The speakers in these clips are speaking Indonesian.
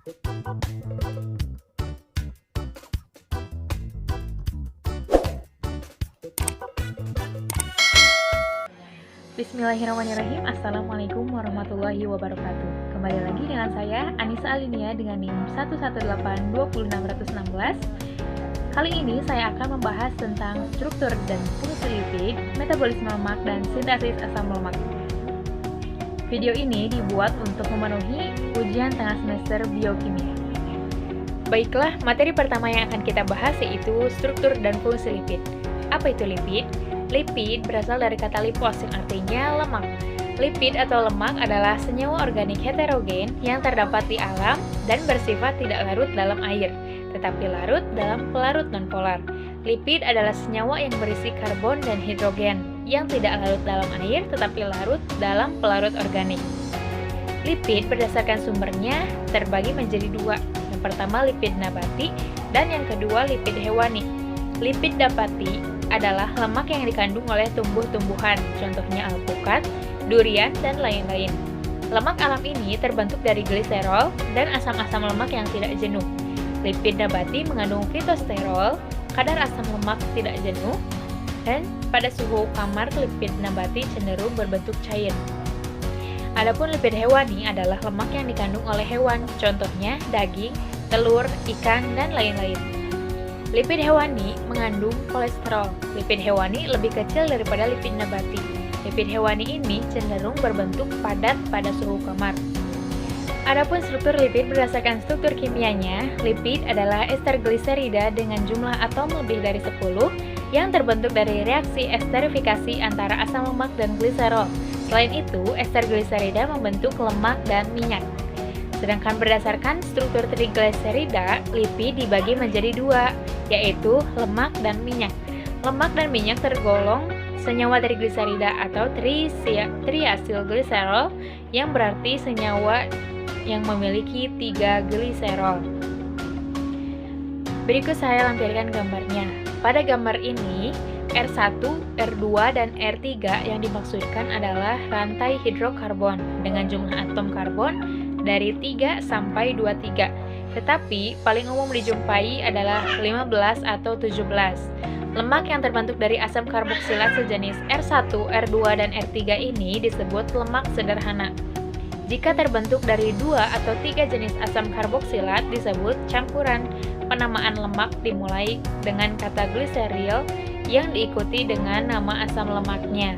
Bismillahirrahmanirrahim. Assalamualaikum warahmatullahi wabarakatuh. Kembali lagi dengan saya Anissa Alinia dengan NIM 118-20616. Kali ini saya akan membahas tentang struktur dan fungsi lipid, metabolisme lemak, dan sintesis asam lemak. Video ini dibuat untuk memenuhi ujian tengah semester biokimia. Baiklah, materi pertama yang akan kita bahas yaitu struktur dan fungsi lipid. Apa itu lipid? Lipid berasal dari kata lipos yang artinya lemak. Lipid atau lemak adalah senyawa organik heterogen yang terdapat di alam dan bersifat tidak larut dalam air, tetapi larut dalam pelarut nonpolar. Lipid adalah senyawa yang berisi karbon dan hidrogen yang tidak larut dalam air tetapi larut dalam pelarut organik. Lipid berdasarkan sumbernya terbagi menjadi dua. Yang pertama lipid nabati dan yang kedua lipid hewani. Lipid nabati adalah lemak yang dikandung oleh tumbuh-tumbuhan, contohnya alpukat, durian, dan lain-lain. Lemak alam ini terbentuk dari gliserol dan asam-asam lemak yang tidak jenuh. Lipid nabati mengandung fitosterol, kadar asam lemak tidak jenuh, dan pada suhu kamar lipid nabati cenderung berbentuk cair. Adapun lipid hewani adalah lemak yang dikandung oleh hewan, contohnya daging, telur, ikan, dan lain-lain. Lipid hewani mengandung kolesterol. Lipid hewani lebih kecil daripada lipid nabati. Lipid hewani ini cenderung berbentuk padat pada suhu kamar. Adapun struktur lipid berdasarkan struktur kimianya, lipid adalah ester gliserida dengan jumlah atom lebih dari 10 yang terbentuk dari reaksi esterifikasi antara asam lemak dan gliserol. Selain itu, ester gliserida membentuk lemak dan minyak. Sedangkan berdasarkan struktur trigliserida, lipid dibagi menjadi dua, yaitu lemak dan minyak. Lemak dan minyak tergolong senyawa trigliserida atau triacylglycerol, yang berarti senyawa yang memiliki 3 gliserol. Berikut saya lampirkan gambarnya. Pada gambar ini, R1, R2, dan R3 yang dimaksudkan adalah rantai hidrokarbon dengan jumlah atom karbon dari 3 sampai 23. Tetapi paling umum dijumpai adalah 15 atau 17. Lemak yang terbentuk dari asam karboksilat sejenis R1, R2, dan R3 ini disebut lemak sederhana. Jika terbentuk dari 2 atau 3 jenis asam karboksilat disebut campuran. Penamaan lemak dimulai dengan kata gliseril yang diikuti dengan nama asam lemaknya.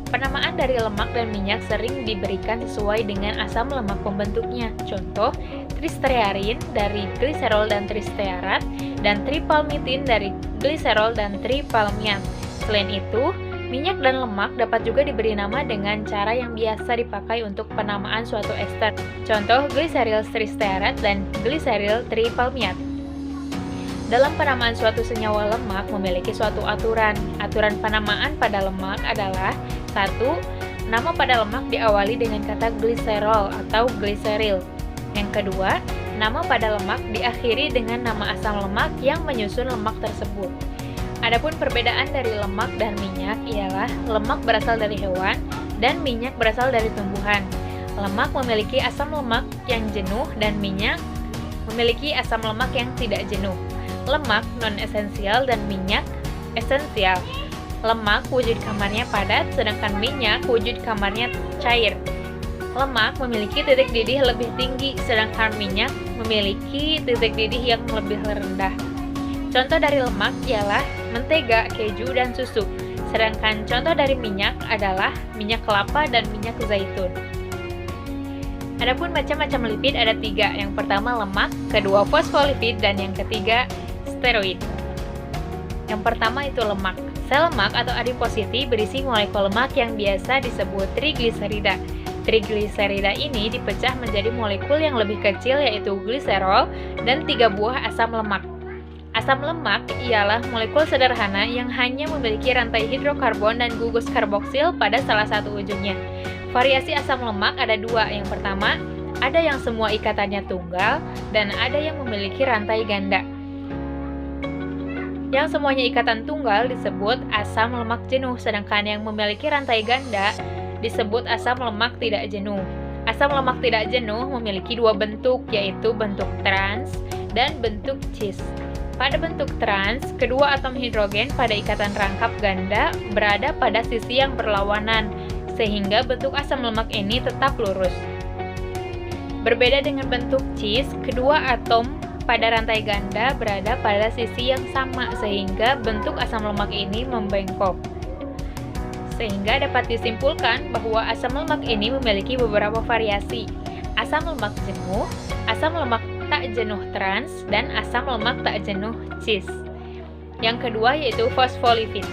Penamaan dari lemak dan minyak sering diberikan sesuai dengan asam lemak pembentuknya. Contoh, tristearin dari gliserol dan tristearat, dan tripalmitin dari gliserol dan tripalmiat. Selain itu, minyak dan lemak dapat juga diberi nama dengan cara yang biasa dipakai untuk penamaan suatu ester. Contoh, gliseril tristearat dan gliseril tripalmiat. Dalam penamaan suatu senyawa lemak memiliki suatu aturan. Aturan penamaan pada lemak adalah 1. Nama pada lemak diawali dengan kata gliserol atau gliseril. Yang kedua, nama pada lemak diakhiri dengan nama asam lemak yang menyusun lemak tersebut. Adapun perbedaan dari lemak dan minyak ialah lemak berasal dari hewan dan minyak berasal dari tumbuhan. Lemak memiliki asam lemak yang jenuh dan minyak memiliki asam lemak yang tidak jenuh. Lemak non-esensial dan minyak esensial. Lemak wujud kamarnya padat, sedangkan minyak wujud kamarnya cair. Lemak memiliki titik didih lebih tinggi, sedangkan minyak memiliki titik didih yang lebih rendah. Contoh dari lemak ialah mentega, keju, dan susu. Sedangkan contoh dari minyak adalah minyak kelapa dan minyak zaitun. Adapun macam-macam lipid ada 3. Yang pertama lemak, kedua fosfolipid, dan yang ketiga steroid. Yang pertama itu lemak. Sel lemak atau adipositi berisi molekul lemak yang biasa disebut trigliserida. Trigliserida ini dipecah menjadi molekul yang lebih kecil yaitu gliserol dan 3 buah asam lemak. Asam lemak ialah molekul sederhana yang hanya memiliki rantai hidrokarbon dan gugus karboksil pada salah satu ujungnya. Variasi asam lemak ada 2. Yang pertama, ada yang semua ikatannya tunggal dan ada yang memiliki rantai ganda. Yang semuanya ikatan tunggal disebut asam lemak jenuh, sedangkan yang memiliki rantai ganda disebut asam lemak tidak jenuh. Asam lemak tidak jenuh memiliki dua bentuk, yaitu bentuk trans dan bentuk cis. Pada bentuk trans, kedua atom hidrogen pada ikatan rangkap ganda berada pada sisi yang berlawanan, sehingga bentuk asam lemak ini tetap lurus. Berbeda dengan bentuk cis, kedua atom pada rantai ganda berada pada sisi yang sama, sehingga bentuk asam lemak ini membengkok. Sehingga dapat disimpulkan bahwa asam lemak ini memiliki beberapa variasi: asam lemak jenuh, asam lemak tak jenuh trans, dan asam lemak tak jenuh cis. Yang kedua yaitu fosfolipid.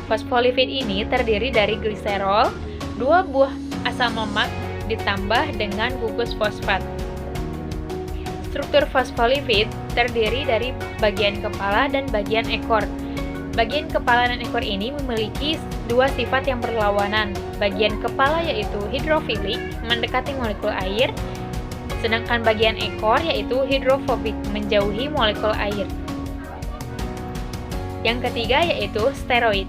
Fosfolipid ini terdiri dari gliserol, dua buah asam lemak ditambah dengan gugus fosfat. Struktur fosfolipid terdiri dari bagian kepala dan bagian ekor. Bagian kepala dan ekor ini memiliki dua sifat yang berlawanan. Bagian kepala yaitu hidrofilik, mendekati molekul air, sedangkan bagian ekor yaitu hidrofobik, menjauhi molekul air. Yang ketiga yaitu steroid.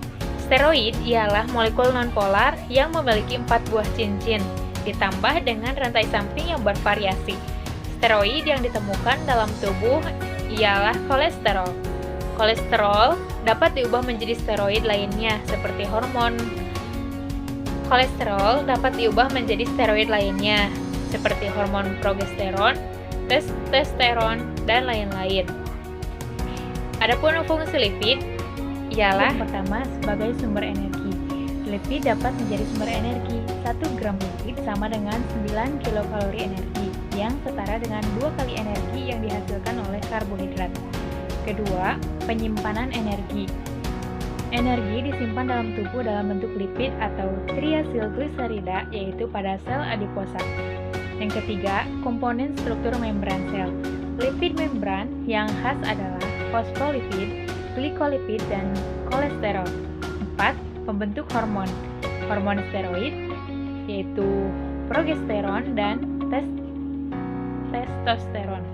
Steroid ialah molekul nonpolar yang memiliki 4 buah cincin, ditambah dengan rantai samping yang bervariasi. Steroid yang ditemukan dalam tubuh ialah kolesterol. Kolesterol dapat diubah menjadi steroid lainnya, seperti hormon. Kolesterol dapat diubah menjadi steroid lainnya, seperti hormon progesteron, testosteron, dan lain-lain. Adapun fungsi lipid ialah yang pertama sebagai sumber energi. Lipid dapat menjadi sumber energi. 1 gram lipid sama dengan 9 kilokalori energi, yang setara dengan 2 kali energi yang dihasilkan oleh karbohidrat. Kedua, penyimpanan energi. Energi disimpan dalam tubuh dalam bentuk lipid atau triasilgliserida, yaitu pada sel adiposa. Yang ketiga, komponen struktur membran sel. Lipid membran yang khas adalah fosfolipid, glikolipid, dan kolesterol. 4. Pembentuk hormon. Hormon steroid, yaitu progesteron dan testosteron.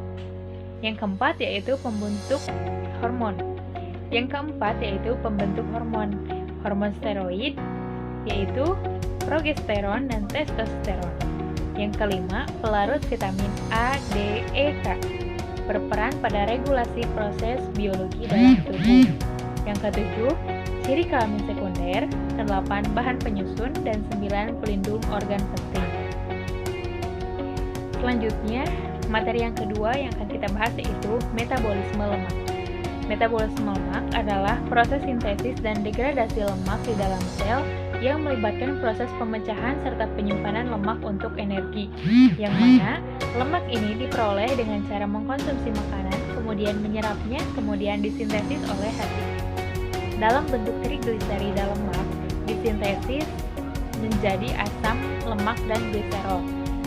Yang keempat yaitu pembentuk hormon. Yang keempat yaitu pembentuk hormon. Hormon steroid, yaitu progesteron dan testosteron. Yang kelima, pelarut vitamin A, D, E, K, berperan pada regulasi proses biologi dalam tubuh. Yang ketujuh, ciri kelamin sekunder, 8 bahan penyusun, dan 9 pelindung organ penting. Selanjutnya, materi yang kedua yang akan kita bahas yaitu metabolisme lemak. Metabolisme lemak adalah proses sintesis dan degradasi lemak di dalam sel yang melibatkan proses pemecahan serta penyimpanan lemak untuk energi, yang mana lemak ini diperoleh dengan cara mengkonsumsi makanan, kemudian menyerapnya, kemudian disintesis oleh hati. Dalam bentuk trigliserida lemak, disintesis menjadi asam lemak dan gliserol.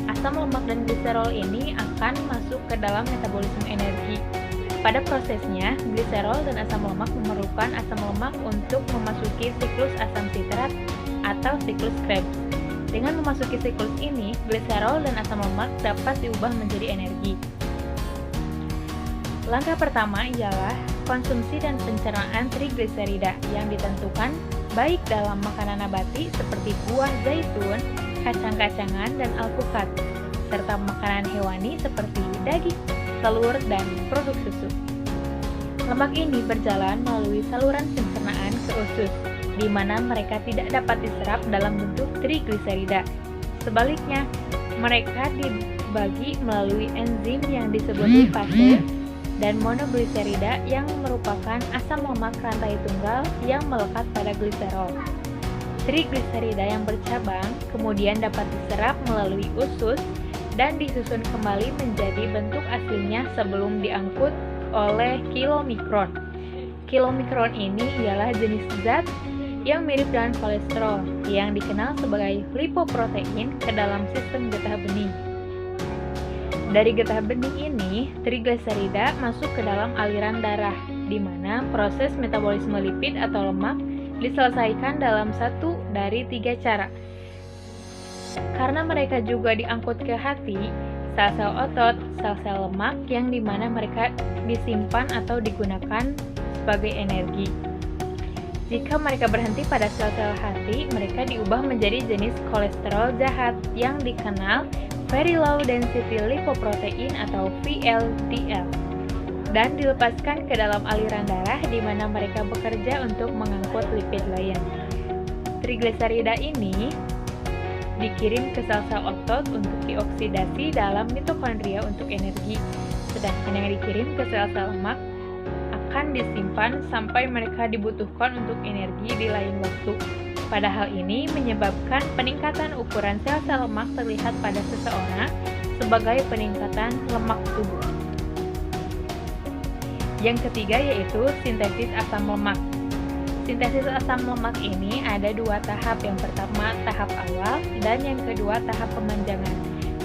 Asam lemak dan gliserol ini akan masuk ke dalam metabolisme energi. Pada prosesnya, gliserol dan asam lemak memerlukan asam lemak untuk memasuki siklus asam sitrat atau siklus Krebs. Dengan memasuki siklus ini, gliserol dan asam lemak dapat diubah menjadi energi. Langkah pertama ialah konsumsi dan pencernaan trigliserida yang ditentukan baik dalam makanan nabati seperti buah zaitun, kacang-kacangan, dan alpukat, serta makanan hewani seperti daging, telur, dan produk susu. Lemak ini berjalan melalui saluran pencernaan ke usus, di mana mereka tidak dapat diserap dalam bentuk trigliserida. Sebaliknya, mereka dibagi melalui enzim yang disebut lipase dan monogliserida yang merupakan asam lemak rantai tunggal yang melekat pada gliserol. Trigliserida yang bercabang kemudian dapat diserap melalui usus dan disusun kembali menjadi bentuk aslinya sebelum diangkut oleh kilomikron. Kilomikron ini ialah jenis zat yang mirip dengan kolesterol yang dikenal sebagai lipoprotein ke dalam sistem getah bening. Dari getah bening ini, trigliserida masuk ke dalam aliran darah, di mana proses metabolisme lipid atau lemak diselesaikan dalam 1 dari 3 cara. Karena mereka juga diangkut ke hati, sel-sel otot, sel-sel lemak yang dimana mereka disimpan atau digunakan sebagai energi. Jika mereka berhenti pada sel-sel hati, mereka diubah menjadi jenis kolesterol jahat yang dikenal very low density lipoprotein atau VLDL, dan dilepaskan ke dalam aliran darah di mana mereka bekerja untuk mengangkut lipid lain. Trigliserida ini dikirim ke sel-sel otot untuk dioksidasi dalam mitokondria untuk energi, sedangkan yang dikirim ke sel-sel lemak akan disimpan sampai mereka dibutuhkan untuk energi di lain waktu. Pada hal ini menyebabkan peningkatan ukuran sel-sel lemak terlihat pada seseorang sebagai peningkatan lemak tubuh. Yang ketiga yaitu sintesis asam lemak. Sintesis asam lemak ini ada dua tahap, yang pertama tahap awal dan yang kedua tahap pemanjangan.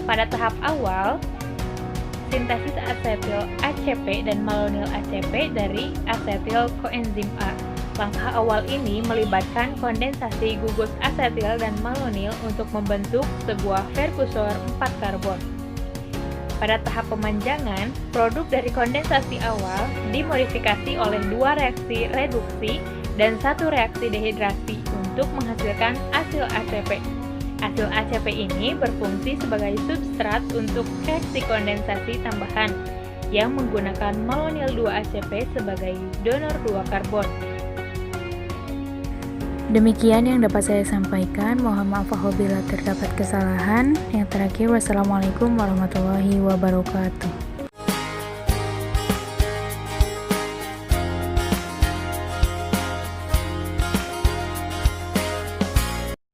Pada tahap awal, sintesis asetil ACP dan malonil ACP dari asetil koenzim A. Langkah awal ini melibatkan kondensasi gugus asetil dan malonil untuk membentuk sebuah perkusor 4 karbon. Pada tahap pemanjangan, produk dari kondensasi awal dimodifikasi oleh 2 reaksi reduksi dan 1 reaksi dehidrasi untuk menghasilkan asil ACP. Asil ACP ini berfungsi sebagai substrat untuk reaksi kondensasi tambahan yang menggunakan malonil 2-ACP sebagai donor 2 karbon. Demikian yang dapat saya sampaikan. Mohon maaf apabila terdapat kesalahan. Yang terakhir, wassalamualaikum warahmatullahi wabarakatuh.